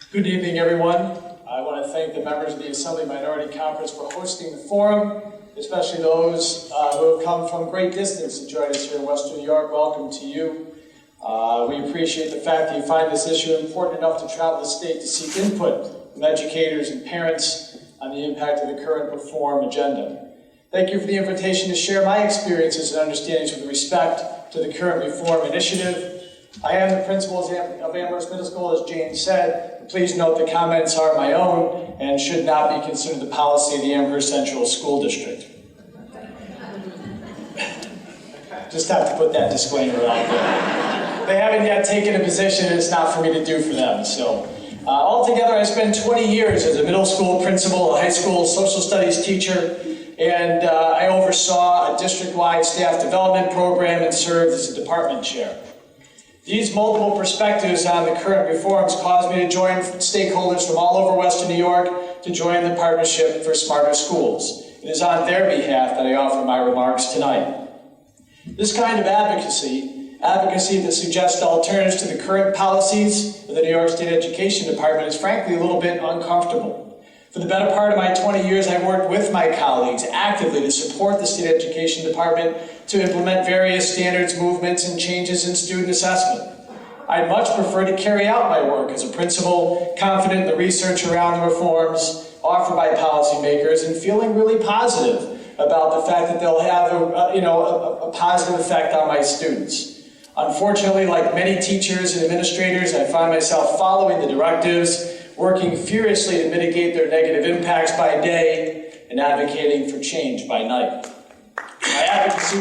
Good evening, everyone. I want to thank the members of the Assembly Minority Conference for hosting the forum, especially those who have come from great distance to join us here in Western New York. Welcome to you. We appreciate the fact that you find this issue important enough to travel the state to seek input from educators and parents on the impact of the current reform agenda. Thank you for the invitation to share my experiences and understandings with respect to the current reform initiative. I am the principal of Amherst Middle School, as Jane said. Please note the comments are my own and should not be considered the policy of the Amherst Central School District. Just have to put that disclaimer out there. They haven't yet taken a position, and it's not for me to do for them. So, altogether, I spent 20 years as a middle school principal, a high school social studies teacher, and I oversaw a district-wide staff development program and served as a department chair. These multiple perspectives on the current reforms caused me to join stakeholders from all over Western New York to join the Partnership for Smarter Schools. It is on their behalf that I offer my remarks tonight. This kind of advocacy that suggests alternatives to the current policies of the New York State Education Department, is frankly a little bit uncomfortable. For the better part of my 20 years, I worked with my colleagues actively to support the State Education Department to implement various standards, movements, and changes in student assessment. I'd much prefer to carry out my work as a principal, confident in the research around the reforms offered by policymakers, and feeling really positive about the fact that they'll have a positive effect on my students. Unfortunately, like many teachers and administrators, I find myself following the directives, working furiously to mitigate their negative impacts by day, and advocating for change by night. My advocacy,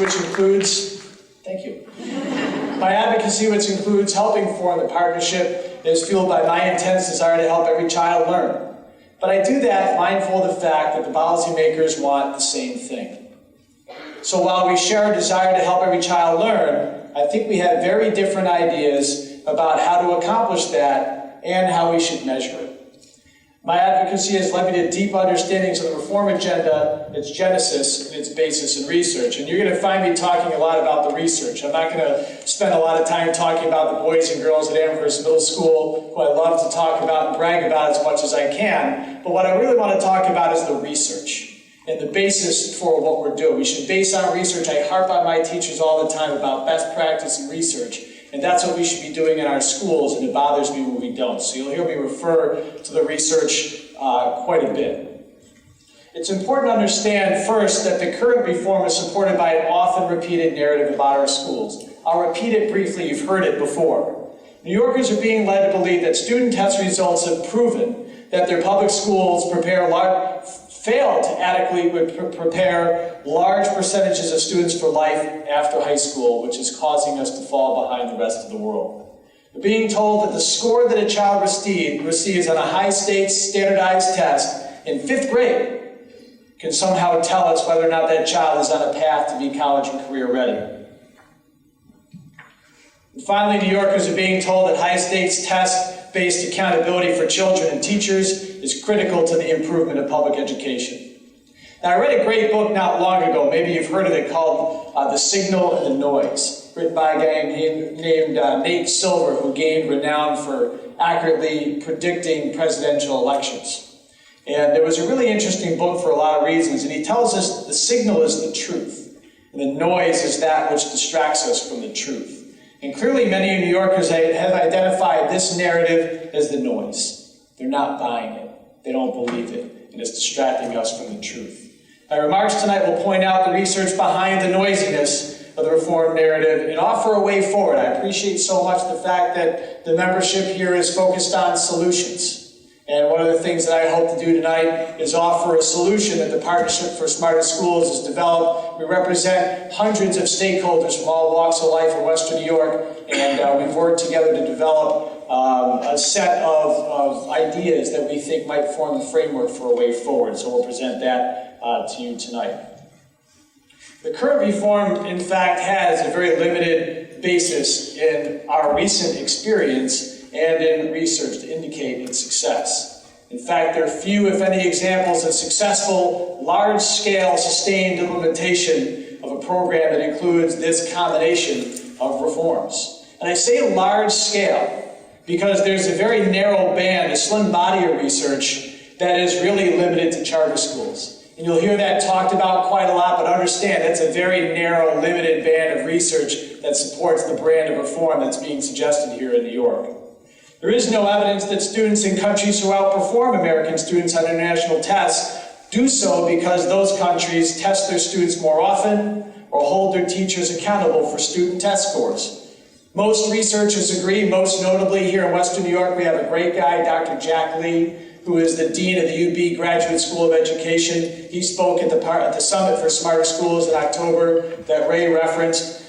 which includes helping form the partnership, is fueled by my intense desire to help every child learn. But I do that mindful of the fact that the policymakers want the same thing. So while we share a desire to help every child learn, I think we have very different ideas about how to accomplish that and how we should measure it. My advocacy has led me to deep understandings of the reform agenda, its genesis, and its basis in research. And you're going to find me talking a lot about the research. I'm not going to spend a lot of time talking about the boys and girls at Amherst Middle School, who I love to talk about and brag about as much as I can. But what I really want to talk about is the research and the basis for what we're doing. We should base on research. I harp on my teachers all the time about best practice in research. And that's what we should be doing in our schools, and it bothers me when we don't. So you'll hear me refer to the research quite a bit. It's important to understand first that the current reform is supported by an often repeated narrative about our schools. I'll repeat it briefly, you've heard it before. New Yorkers are being led to believe that student test results have proven that their public schools fail to adequately prepare large percentages of students for life after high school, which is causing us to fall behind the rest of the world. We're being told that the score that a child receives on a high-stakes standardized test in 5th grade can somehow tell us whether or not that child is on a path to be college and career ready. And finally, New Yorkers are being told that high-stakes test-based accountability for children and teachers is critical to the improvement of public education. Now, I read a great book not long ago, maybe you've heard of it, called The Signal and the Noise, written by a guy named Nate Silver, who gained renown for accurately predicting presidential elections. And it was a really interesting book for a lot of reasons, and he tells us the signal is the truth, and the noise is that which distracts us from the truth. And clearly many New Yorkers have identified this narrative as the noise. They're not buying it. They don't believe it, and it's distracting us from the truth. My remarks tonight will point out the research behind the noisiness of the reform narrative and offer a way forward. I appreciate so much the fact that the membership here is focused on solutions. And one of the things that I hope to do tonight is offer a solution that the Partnership for Smarter Schools has developed. We represent hundreds of stakeholders from all walks of life in Western New York, and we've worked together to develop a set of ideas that we think might form the framework for a way forward. So we'll present that to you tonight. The current reform, in fact, has a very limited basis in our recent experience and in research to indicate its success. In fact, there are few, if any, examples of successful, large-scale, sustained implementation of a program that includes this combination of reforms. And I say large-scale because there's a very narrow band, a slim body of research that is really limited to charter schools. And you'll hear that talked about quite a lot, but understand that's a very narrow, limited band of research that supports the brand of reform that's being suggested here in New York. There is no evidence that students in countries who outperform American students on international tests do so because those countries test their students more often or hold their teachers accountable for student test scores. Most researchers agree, most notably here in Western New York, we have a great guy, Dr. Jack Lee, who is the Dean of the UB Graduate School of Education. He spoke at the Summit for Smarter Schools in October that Ray referenced.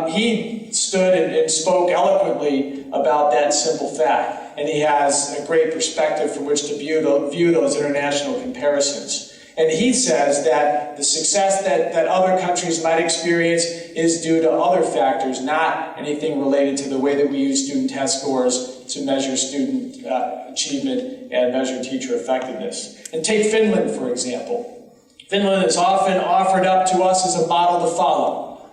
He stood and spoke eloquently about that simple fact, and he has a great perspective from which to view those international comparisons. And he says that the success that other countries might experience is due to other factors, not anything related to the way that we use student test scores to measure student achievement and measure teacher effectiveness. And take Finland, for example. Finland is often offered up to us as a model to follow.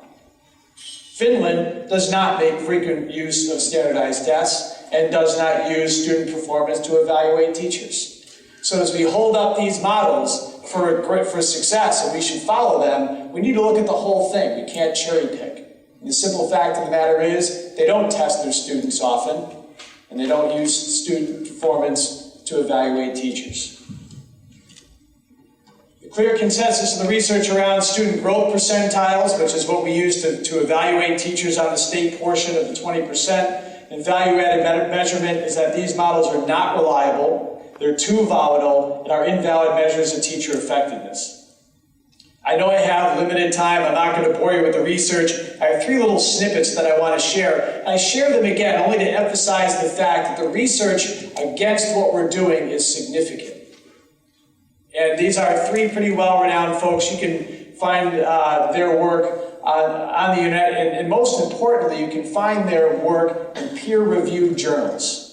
Finland does not make frequent use of standardized tests and does not use student performance to evaluate teachers. So as we hold up these models for success, and we should follow them, we need to look at the whole thing. We can't cherry pick. And the simple fact of the matter is, they don't test their students often, and they don't use student performance to evaluate teachers. The clear consensus of the research around student growth percentiles, which is what we use to evaluate teachers on the state portion of the 20%, and value-added measurement is that these models are not reliable, they're too volatile, and are invalid measures of teacher effectiveness. I know I have limited time. I'm not going to bore you with the research. I have 3 little snippets that I want to share. I share them again only to emphasize the fact that the research against what we're doing is significant. And these are 3 pretty well-renowned folks. You can find their work on the internet, and most importantly, you can find their work in peer-reviewed journals.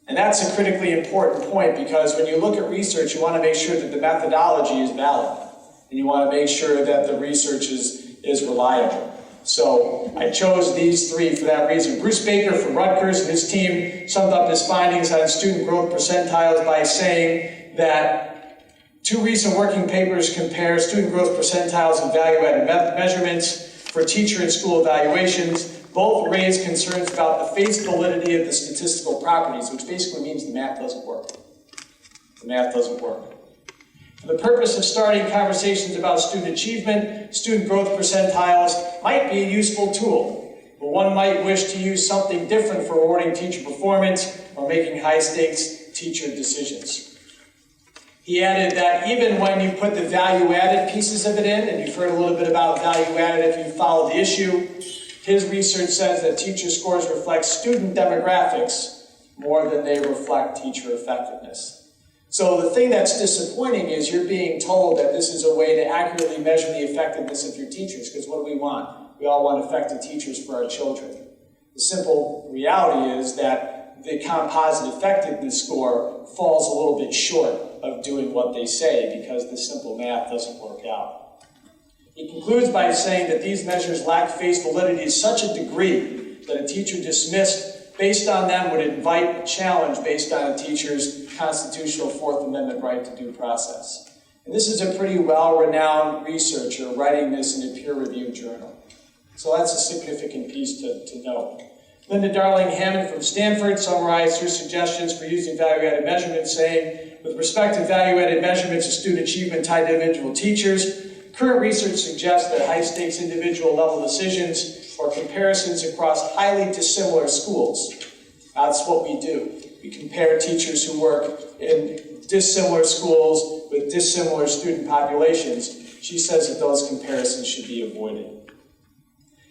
And that's a critically important point, because when you look at research, you want to make sure that the methodology is valid. And you want to make sure that the research is reliable. So I chose these 3 for that reason. Bruce Baker from Rutgers and his team summed up his findings on student growth percentiles by saying that 2 recent working papers compare student growth percentiles and value-added measurements for teacher and school evaluations. Both raise concerns about the face validity of the statistical properties, which basically means the math doesn't work. The math doesn't work. For the purpose of starting conversations about student achievement, student growth percentiles might be a useful tool, but one might wish to use something different for awarding teacher performance or making high-stakes teacher decisions. He added that even when you put the value-added pieces of it in, and you've heard a little bit about value-added if you followed the issue, his research says that teacher scores reflect student demographics more than they reflect teacher effectiveness. So the thing that's disappointing is you're being told that this is a way to accurately measure the effectiveness of your teachers, because what do we want? We all want effective teachers for our children. The simple reality is that the composite effectiveness score falls a little bit short of doing what they say, because the simple math doesn't work out. He concludes by saying that these measures lack face validity to such a degree that a teacher dismissed based on them would invite a challenge based on a teacher's constitutional Fourth Amendment right to due process. And this is a pretty well-renowned researcher writing this in a peer-reviewed journal. So that's a significant piece to note. Linda Darling-Hammond from Stanford summarized her suggestions for using value-added measurements, saying, with respect to value-added measurements of student achievement tied to individual teachers, current research suggests that high-stakes individual-level decisions or comparisons across highly dissimilar schools. That's what we do. We compare teachers who work in dissimilar schools with dissimilar student populations. She says that those comparisons should be avoided.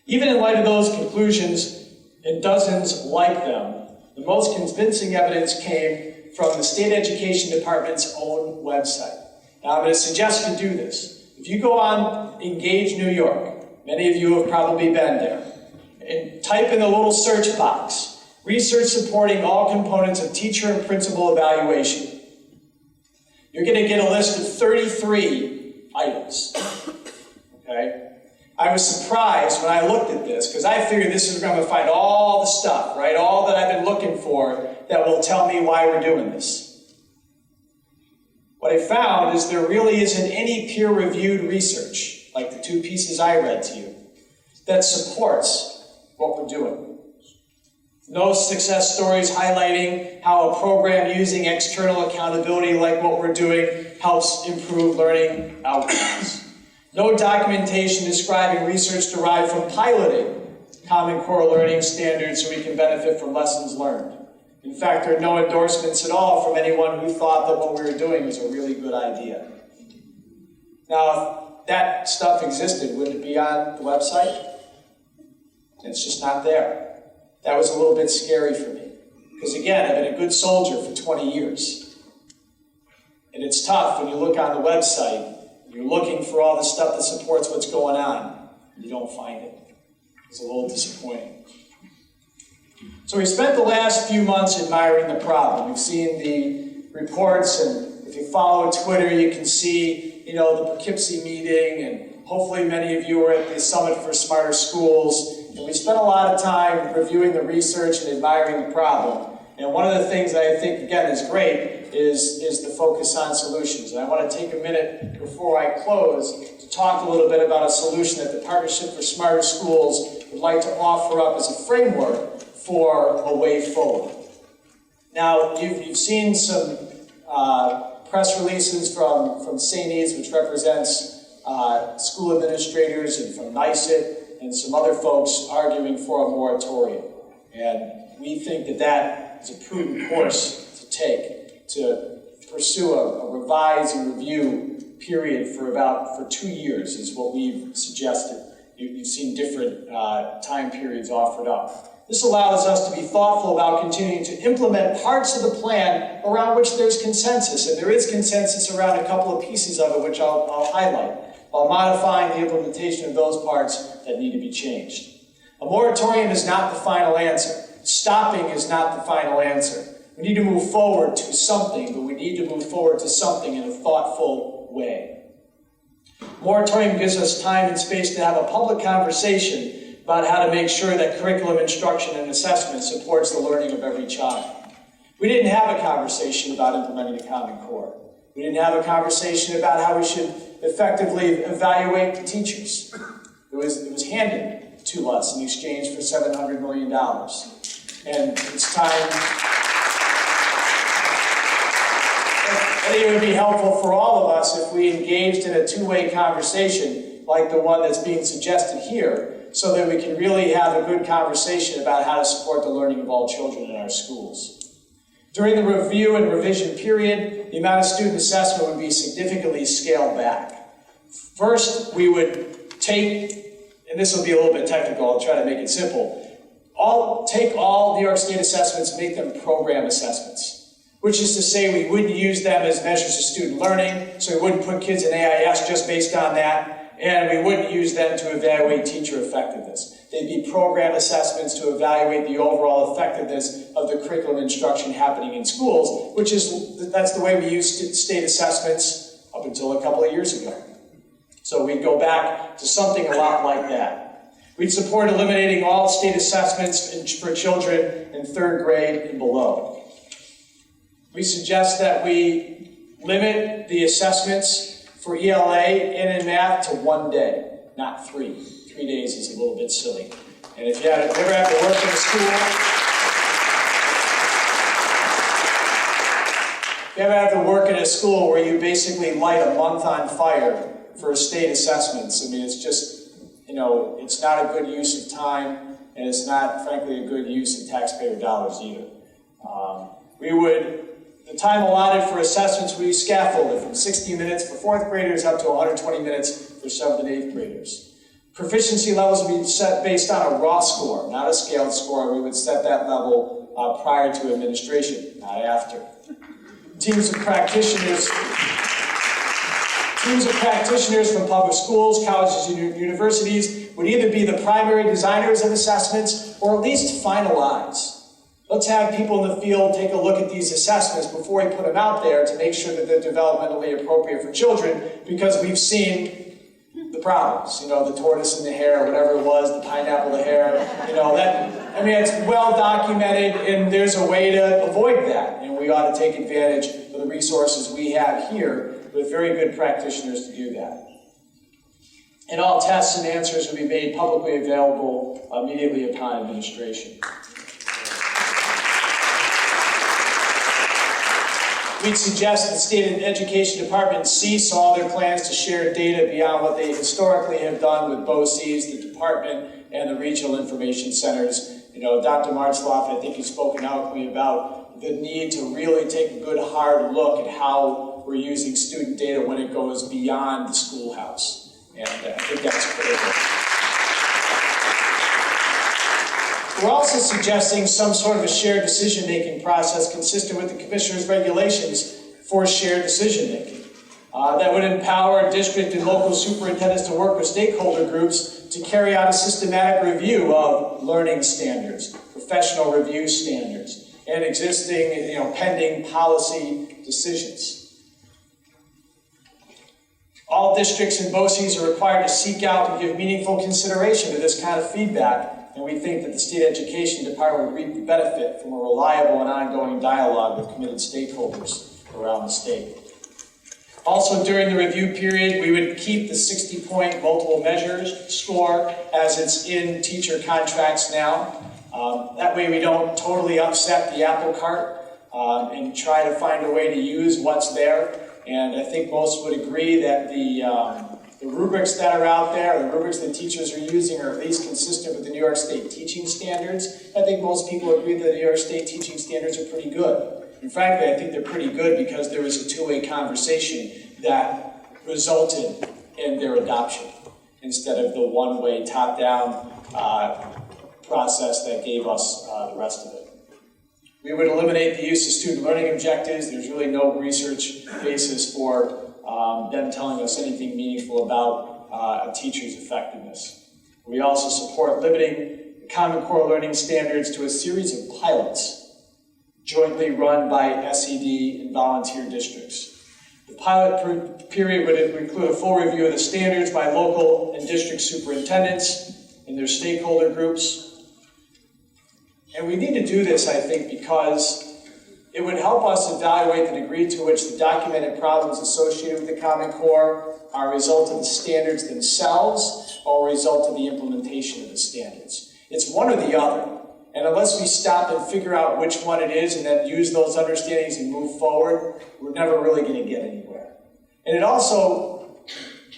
Even in light of those conclusions, and dozens like them, the most convincing evidence came from the State Education Department's own website. Now, I'm going to suggest you do this. If you go on Engage New York, many of you have probably been there, and type in the little search box, research supporting all components of teacher and principal evaluation, you're going to get a list of 33 items, okay? I was surprised when I looked at this, because I figured this is going to find all the stuff, right? All that I've been looking for that will tell me why we're doing this. What I found is there really isn't any peer-reviewed research, like the 2 pieces I read to you, that supports what we're doing. No success stories highlighting how a program using external accountability like what we're doing helps improve learning outcomes. No documentation describing research derived from piloting Common Core learning standards so we can benefit from lessons learned. In fact, there are no endorsements at all from anyone who thought that what we were doing was a really good idea. Now, if that stuff existed, would it be on the website? It's just not there. That was a little bit scary for me. Because again, I've been a good soldier for 20 years. And it's tough when you look on the website, you're looking for all the stuff that supports what's going on, and you don't find it. It's a little disappointing. So we spent the last few months admiring the problem. We've seen the reports, and if you follow Twitter, you can see, the Poughkeepsie meeting, and hopefully many of you were at the Summit for Smarter Schools. And we spent a lot of time reviewing the research and admiring the problem. And one of the things that I think, again, is great is the focus on solutions. And I want to take a minute before I close to talk a little bit about a solution that the Partnership for Smarter Schools would like to offer up as a framework for a way forward. Now, you've seen some press releases from St. which represents school administrators, and from NICET, and some other folks arguing for a moratorium. And we think that that is a prudent course to take, to pursue a revise and review period for 2 years is what we've suggested. You've seen different time periods offered up. This allows us to be thoughtful about continuing to implement parts of the plan around which there's consensus, and there is consensus around a couple of pieces of it, which I'll highlight, while modifying the implementation of those parts that need to be changed. A moratorium is not the final answer. Stopping is not the final answer. We need to move forward to something, but we need to move forward to something in a thoughtful way. Moratorium gives us time and space to have a public conversation about how to make sure that curriculum instruction and assessment supports the learning of every child. We didn't have a conversation about implementing the Common Core. We didn't have a conversation about how we should effectively evaluate the teachers. It was handed to us in exchange for $700 million. And it's time. I think it would be helpful for all of us if we engaged in a two-way conversation like the one that's being suggested here, so that we can really have a good conversation about how to support the learning of all children in our schools. During the review and revision period, the amount of student assessment would be significantly scaled back. First, we would take, and this will be a little bit technical, I'll try to make it simple, take all New York State assessments and make them program assessments, which is to say we wouldn't use them as measures of student learning, so we wouldn't put kids in AIS just based on that, and we wouldn't use them to evaluate teacher effectiveness. They'd be program assessments to evaluate the overall effectiveness of the curriculum instruction happening in schools, that's the way we used state assessments up until a couple of years ago. So we'd go back to something a lot like that. We'd support eliminating all state assessments for children in third grade and below. We suggest that we limit the assessments for ELA and in math to 1 day, not 3. 3 days is a little bit silly. And if you ever have to work in a school, where you basically light a month on fire for state assessments, I mean, it's just, it's not a good use of time, and it's not, frankly, a good use of taxpayer dollars either. The time allotted for assessments would be scaffolded from 60 minutes for 4th graders up to 120 minutes for 7th and 8th graders. Proficiency levels would be set based on a raw score, not a scaled score. We would set that level prior to administration, not after. Teams of practitioners from public schools, colleges, and universities would either be the primary designers of assessments or at least finalize. Let's have people in the field take a look at these assessments before we put them out there to make sure that they're developmentally appropriate for children, because we've seen the problems, the tortoise and the hare, whatever it was, the pineapple, the hare, it's well documented, and there's a way to avoid that, and we ought to take advantage of the resources we have here with very good practitioners to do that. And all tests and answers will be made publicly available immediately upon administration. We'd suggest the State Education Department cease all their plans to share data beyond what they historically have done with BOCES, the department, and the regional information centers. Dr. Martzloff, I think, has spoken eloquently about the need to really take a good hard look at how we're using student data when it goes beyond the schoolhouse. And I think that's critical. We're also suggesting some sort of a shared decision-making process consistent with the Commissioner's regulations for shared decision-making. That would empower district and local superintendents to work with stakeholder groups to carry out a systematic review of learning standards, professional review standards, and existing, pending policy decisions. All districts and BOCES are required to seek out and give meaningful consideration to this kind of feedback, and we think that the State Education Department would reap the benefit from a reliable and ongoing dialogue with committed stakeholders around the state. Also, during the review period, we would keep the 60-point multiple measures score as it's in teacher contracts now. That way we don't totally upset the apple cart and try to find a way to use what's there. And I think most would agree that the rubrics that are out there, the rubrics that teachers are using, are at least consistent with the New York State teaching standards. I think most people agree that the New York State teaching standards are pretty good. And frankly, I think they're pretty good because there was a two-way conversation that resulted in their adoption instead of the one-way top-down process that gave us the rest of it. We would eliminate the use of student learning objectives. There's really no research basis for them telling us anything meaningful about a teacher's effectiveness. We also support limiting the Common Core learning standards to a series of pilots jointly run by SED and volunteer districts. The pilot period would include a full review of the standards by local and district superintendents and their stakeholder groups. And we need to do this, I think, because it would help us evaluate the degree to which the documented problems associated with the Common Core are a result of the standards themselves or a result of the implementation of the standards. It's one or the other. And unless we stop and figure out which one it is and then use those understandings and move forward, we're never really going to get anywhere. And it also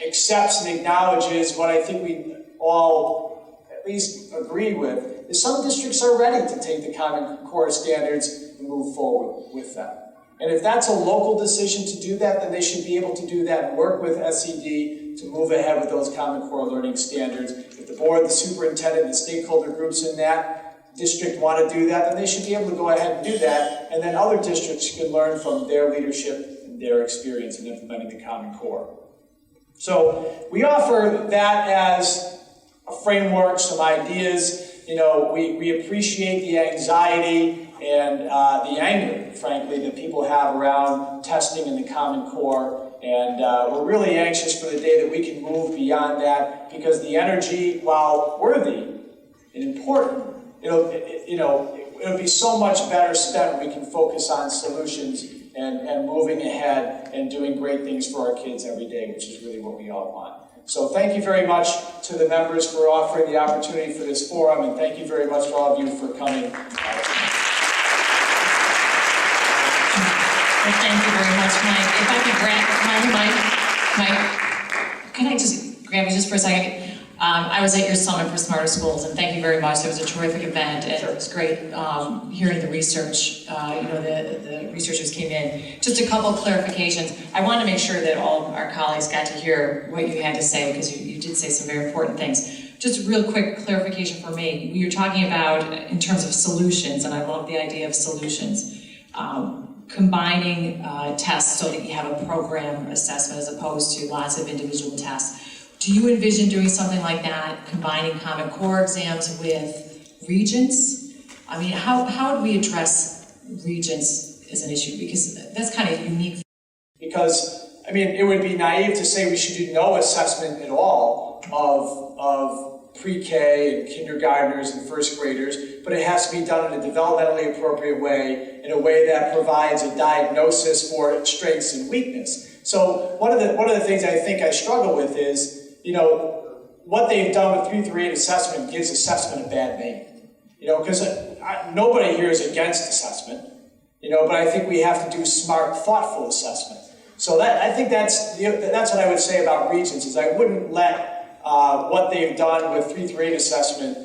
accepts and acknowledges what I think we all at least agree with, is some districts are ready to take the Common Core standards and move forward with them. And if that's a local decision to do that, then they should be able to do that and work with SED to move ahead with those Common Core learning standards. If the board, the superintendent, and the stakeholder groups in that district want to do that, then they should be able to go ahead and do that, and then other districts can learn from their leadership and their experience in implementing the Common Core. So we offer that as a framework, some ideas. We appreciate the anxiety and the anger, frankly, that people have around testing in the Common Core, and we're really anxious for the day that we can move beyond that, because the energy, while worthy and important, it'll be so much better spent when we can focus on solutions and moving ahead and doing great things for our kids every day, which is really what we all want. So thank you very much to the members for offering the opportunity for this forum, and thank you very much to all of you for coming. Well, thank you very much, Mike. If I could Mike, can I just grab you just for a second? I was at your Summit for Smarter Schools, and thank you very much. It was a terrific event, and it was great hearing the research. The researchers came in. Just a couple of clarifications. I wanted to make sure that all of our colleagues got to hear what you had to say, because you did say some very important things. Just a real quick clarification for me. You're talking about, in terms of solutions, and I love the idea of solutions, combining tests so that you have a program assessment as opposed to lots of individual tests. Do you envision doing something like that, combining Common Core exams with regents? I mean, how do we address regents as an issue? Because that's kind of unique. Because I mean, it would be naive to say we should do no assessment at all of pre-K and kindergartners and first graders, but it has to be done in a developmentally appropriate way, in a way that provides a diagnosis for strengths and weakness. So one of the things I think I struggle with is, what they've done with 3 through 8 assessment gives assessment a bad name. Because nobody here is against assessment, but I think we have to do smart, thoughtful assessment. So I think that's what I would say about Regents, is I wouldn't let what they've done with 3 through 8 assessment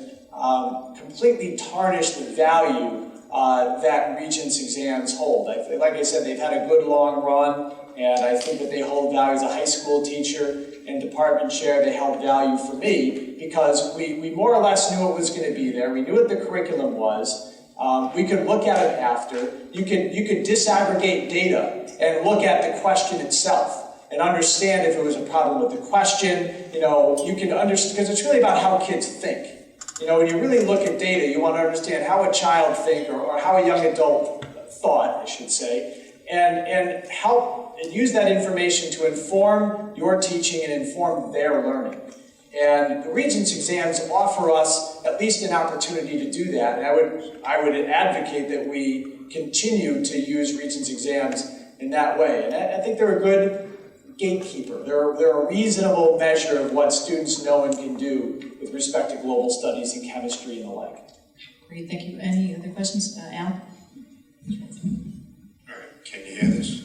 completely tarnish the value that Regents exams hold. Like I said, they've had a good long run, and I think that they hold value as a high school teacher and department chair. They held value for me because we more or less knew what was going to be there. We knew what the curriculum was. We could look at it after. You could disaggregate data and look at the question itself and understand if it was a problem with the question. You can understand, because it's really about how kids think. When you really look at data, you want to understand how a child think, or how a young adult thought, I should say, and help and use that information to inform your teaching and inform their learning. And the Regents exams offer us at least an opportunity to do that, and I would advocate that we continue to use Regents exams in that way. And I think they're a good gatekeeper. They're a reasonable measure of what students know and can do with respect to global studies and chemistry and the like. Great, thank you. Any other questions, Al? All right, can you hear this?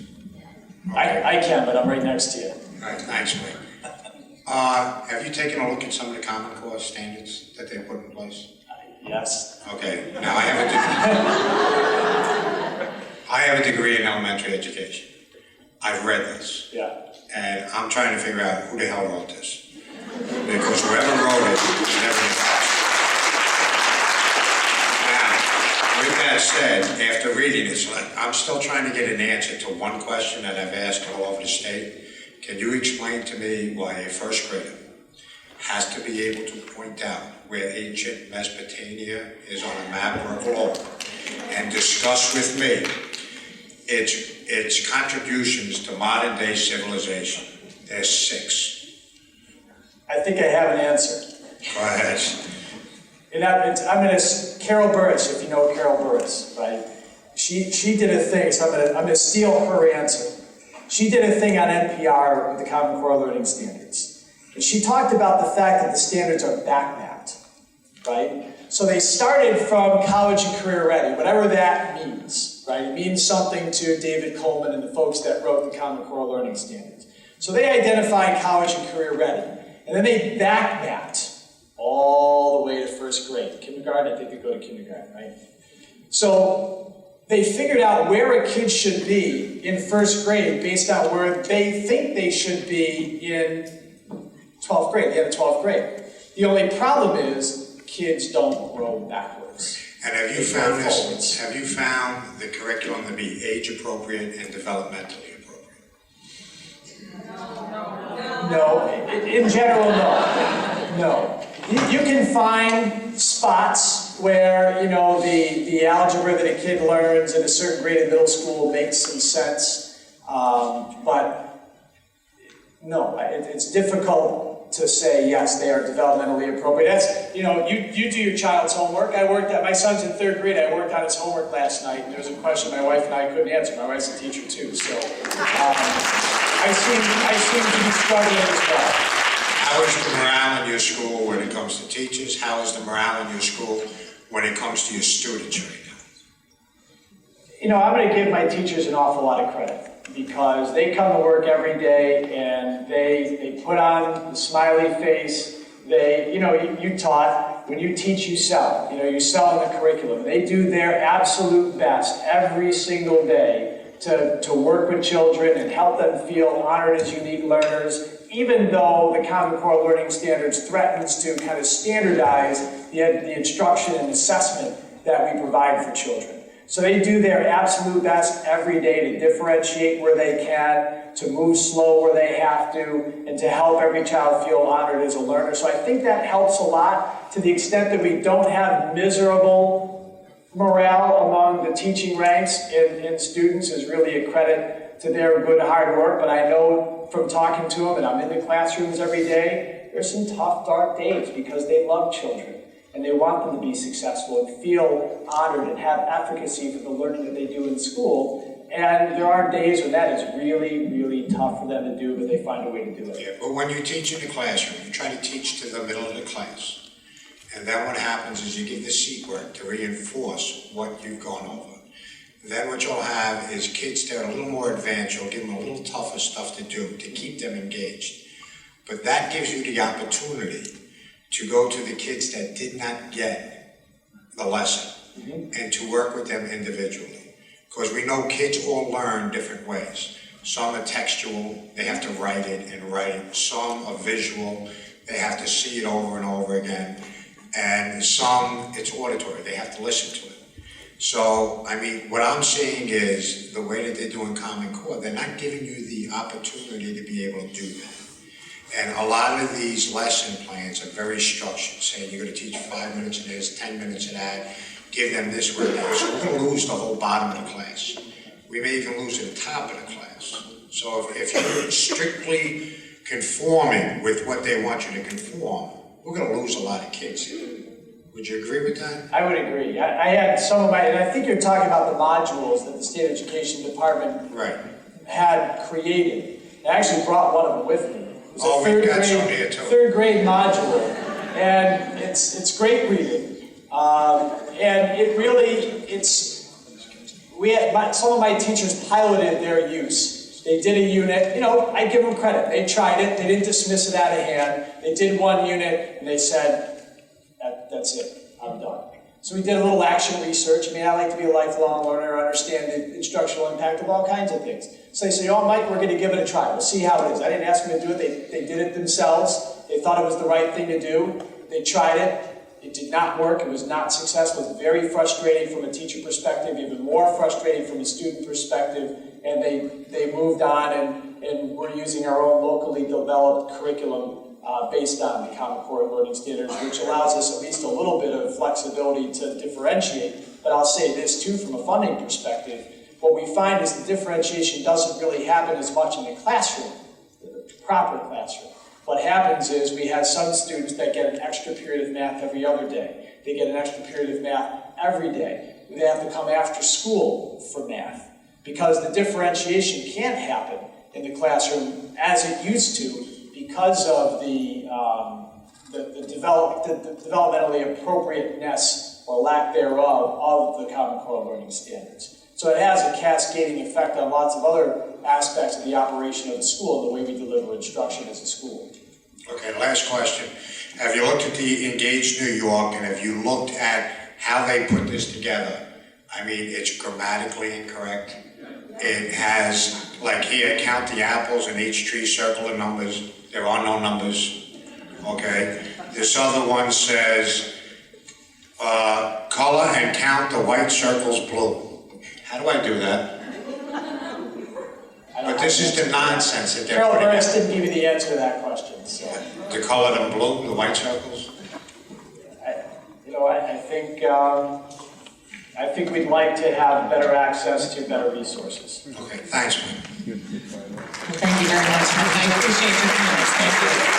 Okay. I can, but I'm right next to you. All right, thanks, Mike. Have you taken a look at some of the Common Core standards that they put in place? Yes. Okay, now I have a degree in elementary education. I've read this. Yeah. And I'm trying to figure out who the hell wrote this. Because whoever wrote it never impressed. Now, with that said, after reading this, I'm still trying to get an answer to one question that I've asked all over the state. Can you explain to me why a first grader has to be able to point out where ancient Mesopotamia is on a map or a globe and discuss with me its contributions to modern day civilization? There's 6. I think I have an answer. Go ahead. Carol Burris, if you know Carol Burris, right? She did a thing, so I'm gonna steal her answer. She did a thing on NPR with the Common Core Learning Standards. And she talked about the fact that the standards are backmapped, right? So they started from college and career ready, whatever that means, right? It means something to David Coleman and the folks that wrote the Common Core Learning Standards. So they identified college and career ready, and then they backmapped all the way to first grade. Kindergarten, I think they go to kindergarten, right? So they figured out where a kid should be in first grade based on where they think they should be in 12th grade, the end of 12th grade. The only problem is kids don't grow backwards. And have you found this? Have you found the curriculum to be age appropriate and developmentally appropriate? No, in general, no. No. You can find spots where, the algebra that a kid learns in a certain grade in middle school makes some sense, but no, it's difficult to say, yes, they are developmentally appropriate. That's, you do your child's homework. My son's in 3rd grade, I worked on his homework last night, and there was a question my wife and I couldn't answer. My wife's a teacher too, so I seem to be struggling as well. How is the morale in your school when it comes to teachers? How is the morale in your school when it comes to your students right now? I'm going to give my teachers an awful lot of credit because they come to work every day and they put on the smiley face. You taught, when you teach, you sell. You sell in the curriculum. They do their absolute best every single day to work with children and help them feel honored as unique learners, even though the Common Core Learning Standards threatens to kind of standardize the instruction and assessment that we provide for children. So they do their absolute best every day to differentiate where they can, to move slow where they have to, and to help every child feel honored as a learner. So I think that helps a lot to the extent that we don't have miserable morale among the teaching ranks and students is really a credit to their good hard work, but I know from talking to them, and I'm in the classrooms every day, there's some tough, dark days because they love children and they want them to be successful and feel honored and have efficacy for the learning that they do in school. And there are days when that is really, really tough for them to do, but they find a way to do it. Yeah, but when you teach in the classroom, you try to teach to the middle of the class. And then what happens is you give the seat work to reinforce what you've gone over. Then what you'll have is kids that are a little more advanced, you'll give them a little tougher stuff to do to keep them engaged. But that gives you the opportunity to go to the kids that did not get the lesson and to work with them individually. Because we know kids all learn different ways. Some are textual, they have to write it and write it. Some are visual, they have to see it over and over again. And some, it's auditory, they have to listen to it. So, I mean, what I'm seeing is the way that they're doing Common Core, they're not giving you the opportunity to be able to do that. And a lot of these lesson plans are very structured, saying you're going to teach 5 minutes of this, 10 minutes of that, give them this, word that. So we're going to lose the whole bottom of the class. We may even lose the top of the class. So if you're strictly conforming with what they want you to conform, we're going to lose a lot of kids here. Would you agree with that? I would agree. I had some of my, and I think you're talking about the modules that the State Education Department had created. I actually brought one of them with me. It was a third grade module, and it's great reading. And it really, some of my teachers piloted their use. They did a unit, you know, I give them credit. They tried it, they didn't dismiss it out of hand. They did one unit, and they said, that's it, I'm done. So we did a little action research. I mean, I like to be a lifelong learner, understand the instructional impact of all kinds of things. So they say, oh, Mike, we're going to give it a try. We'll see how it is. I didn't ask them to do it. They did it themselves. They thought it was the right thing to do. They tried it. It did not work. It was not successful. It was very frustrating from a teacher perspective, even more frustrating from a student perspective. And they moved on, and we're using our own locally developed curriculum based on the Common Core Learning Standards, which allows us at least a little bit of flexibility to differentiate. But I'll say this too, from a funding perspective, what we find is the differentiation doesn't really happen as much in the classroom, the proper classroom. What happens is we have some students that get an extra period of math every other day. They get an extra period of math every day. They have to come after school for math because the differentiation can't happen in the classroom as it used to because of the developmentally appropriateness or lack thereof of the Common Core Learning Standards. So it has a cascading effect on lots of other aspects of the operation of the school, the way we deliver instruction as a school. Okay, last question. Have you looked at the Engage New York, and have you looked at how they put this together? I mean, it's grammatically incorrect. It has, like here, count the apples in each tree, circle the numbers. There are no numbers, okay? This other one says, color and count the white circles blue. How do I do that? But this is the nonsense that they're putting. Carol Burris didn't give you the answer to that question, so. To color them blue, the white circles? I think we'd like to have better access to better resources. Okay, thanks, man. Well, thank you very much. I appreciate your comments. Thank you.